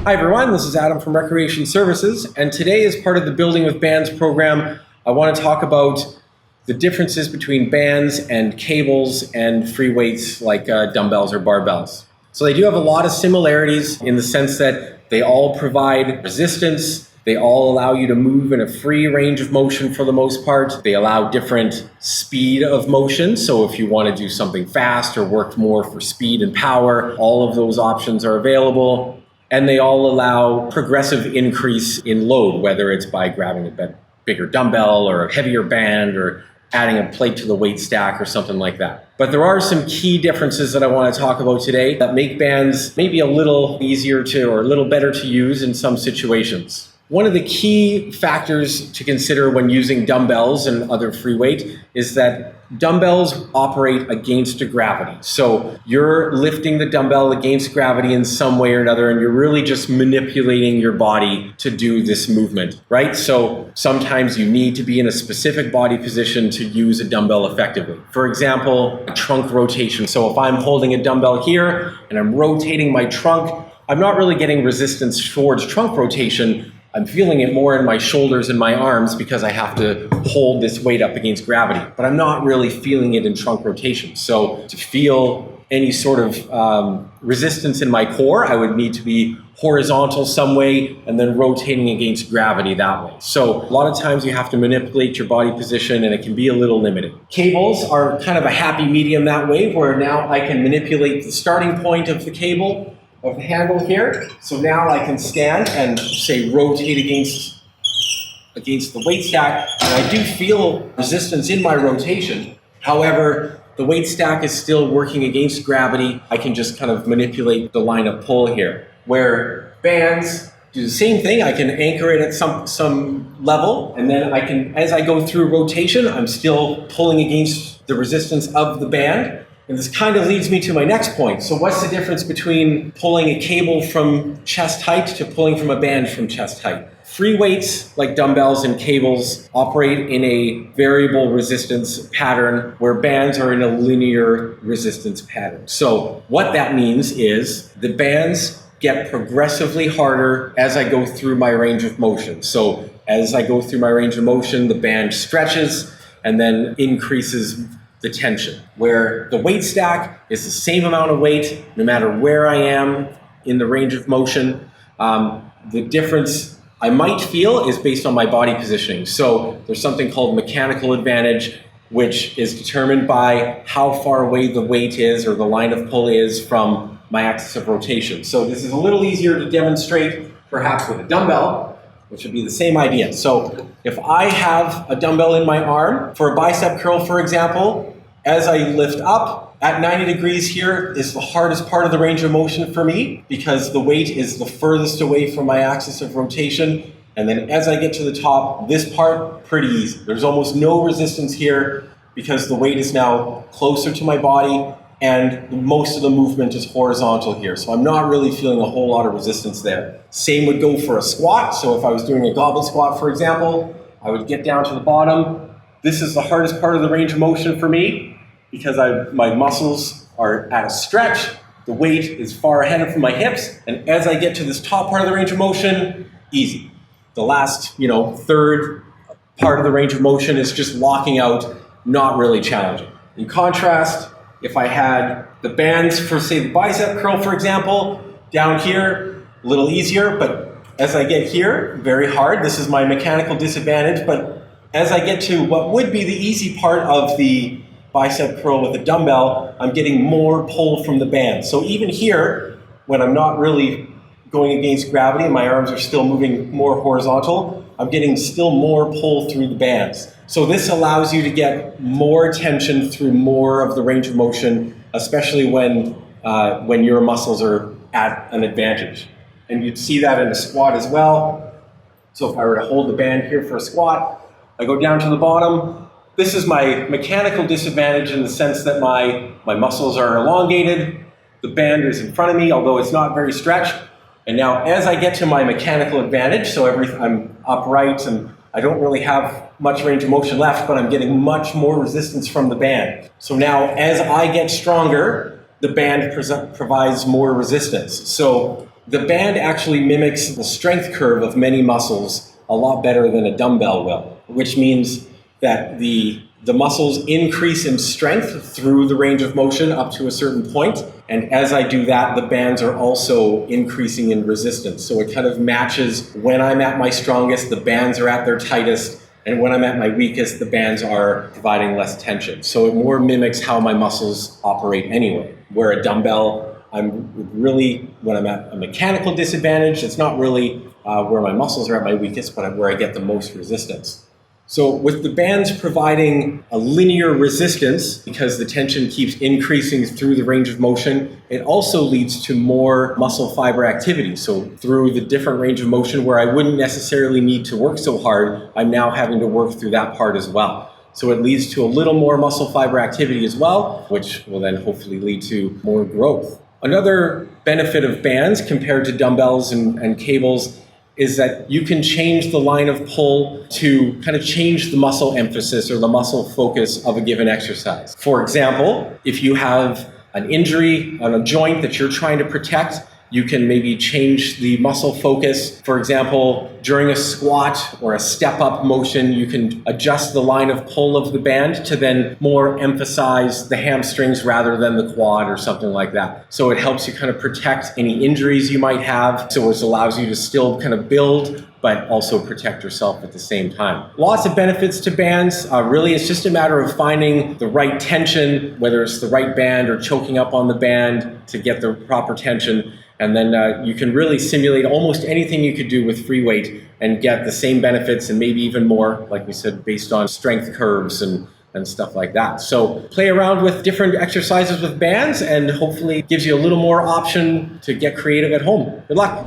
Hi everyone, this is Adam from Recreation Services, and today as part of the Building with Bands program, I want to talk about the differences between bands and cables and free weights like dumbbells or barbells. So they do have a lot of similarities in the sense that they all provide resistance, they all allow you to move in a free range of motion for the most part. They allow different speed of motion, so if you want to do something fast or work more for speed and power, all of those options are available. And they all allow progressive increase in load, whether it's by grabbing a bigger dumbbell or a heavier band or adding a plate to the weight stack or something like that. But there are some key differences that I want to talk about today that make bands maybe a little easier to or a little better to use in some situations. One of the key factors to consider when using dumbbells and other free weight is that dumbbells operate against gravity. So you're lifting the dumbbell against gravity in some way or another, and you're really just manipulating your body to do this movement, right? So sometimes you need to be in a specific body position to use a dumbbell effectively. For example, a trunk rotation. So if I'm holding a dumbbell here and I'm rotating my trunk, I'm not really getting resistance towards trunk rotation. I'm feeling it more in my shoulders and my arms because I have to hold this weight up against gravity, but I'm not really feeling it in trunk rotation. So to feel any sort of resistance in my core, I would need to be horizontal some way and then rotating against gravity that way. So a lot of times you have to manipulate your body position and it can be a little limiting. Cables are kind of a happy medium that way, where now I can manipulate the starting point of the cable of the handle here. So now I can stand and say rotate against the weight stack, and I do feel resistance in my rotation. However, the weight stack is still working against gravity. I can just kind of manipulate the line of pull here. Where bands do the same thing, I can anchor it at some level, and then I can, as I go through rotation, I'm still pulling against the resistance of the band. And this kind of leads me to my next point. So what's the difference between pulling a cable from chest height to pulling from a band from chest height? Free weights like dumbbells and cables operate in a variable resistance pattern, where bands are in a linear resistance pattern. So what that means is the bands get progressively harder as I go through my range of motion. So as I go through my range of motion, the band stretches and then increases the tension, where the weight stack is the same amount of weight no matter where I am in the range of motion. The difference I might feel is based on my body positioning. So there's something called mechanical advantage, which is determined by how far away the weight is or the line of pull is from my axis of rotation. So this is a little easier to demonstrate perhaps with a dumbbell, which would be the same idea. So if I have a dumbbell in my arm, for a bicep curl, for example, as I lift up at 90 degrees here is the hardest part of the range of motion for me because the weight is the furthest away from my axis of rotation. And then as I get to the top, this part, pretty easy. There's almost no resistance here because the weight is now closer to my body and most of the movement is horizontal here. So I'm not really feeling a whole lot of resistance there. Same would go for a squat. So if I was doing a goblet squat, for example, I would get down to the bottom. This is the hardest part of the range of motion for me because my muscles are at a stretch. The weight is far ahead of my hips. And as I get to this top part of the range of motion, easy. The last, third part of the range of motion is just locking out, not really challenging. In contrast, if I had the bands for, say, the bicep curl, for example, down here, a little easier, but as I get here, very hard. This is my mechanical disadvantage, but as I get to what would be the easy part of the bicep curl with a dumbbell, I'm getting more pull from the band. So even here, when I'm not really going against gravity and my arms are still moving more horizontal, I'm getting still more pull through the bands. So this allows you to get more tension through more of the range of motion, especially when your muscles are at an advantage. And you'd see that in a squat as well. So if I were to hold the band here for a squat, I go down to the bottom. This is my mechanical disadvantage in the sense that my muscles are elongated. The band is in front of me, although it's not very stretched. And now as I get to my mechanical advantage, so I'm upright and I don't really have much range of motion left, but I'm getting much more resistance from the band. So now as I get stronger, the band provides more resistance. So The band actually mimics the strength curve of many muscles a lot better than a dumbbell will, which means that the muscles increase in strength through the range of motion up to a certain point. And as I do that, the bands are also increasing in resistance. So it kind of matches when I'm at my strongest, the bands are at their tightest. And when I'm at my weakest, the bands are providing less tension. So it more mimics how my muscles operate anyway. Where a dumbbell, when I'm at a mechanical disadvantage, it's not really where my muscles are at my weakest, but where I get the most resistance. So with the bands providing a linear resistance, because the tension keeps increasing through the range of motion, it also leads to more muscle fiber activity. So through the different range of motion where I wouldn't necessarily need to work so hard, I'm now having to work through that part as well. So it leads to a little more muscle fiber activity as well, which will then hopefully lead to more growth. Another benefit of bands compared to dumbbells and cables is that you can change the line of pull to kind of change the muscle emphasis or the muscle focus of a given exercise. For example, if you have an injury on a joint that you're trying to protect, you can maybe change the muscle focus. For example, during a squat or a step-up motion, you can adjust the line of pull of the band to then more emphasize the hamstrings rather than the quad or something like that. So it helps you kind of protect any injuries you might have. So it allows you to still kind of build, but also protect yourself at the same time. Lots of benefits to bands. Really, it's just a matter of finding the right tension, whether it's the right band or choking up on the band to get the proper tension. And then you can really simulate almost anything you could do with free weight and get the same benefits and maybe even more, like we said, based on strength curves and stuff like that. So play around with different exercises with bands and hopefully gives you a little more option to get creative at home. Good luck.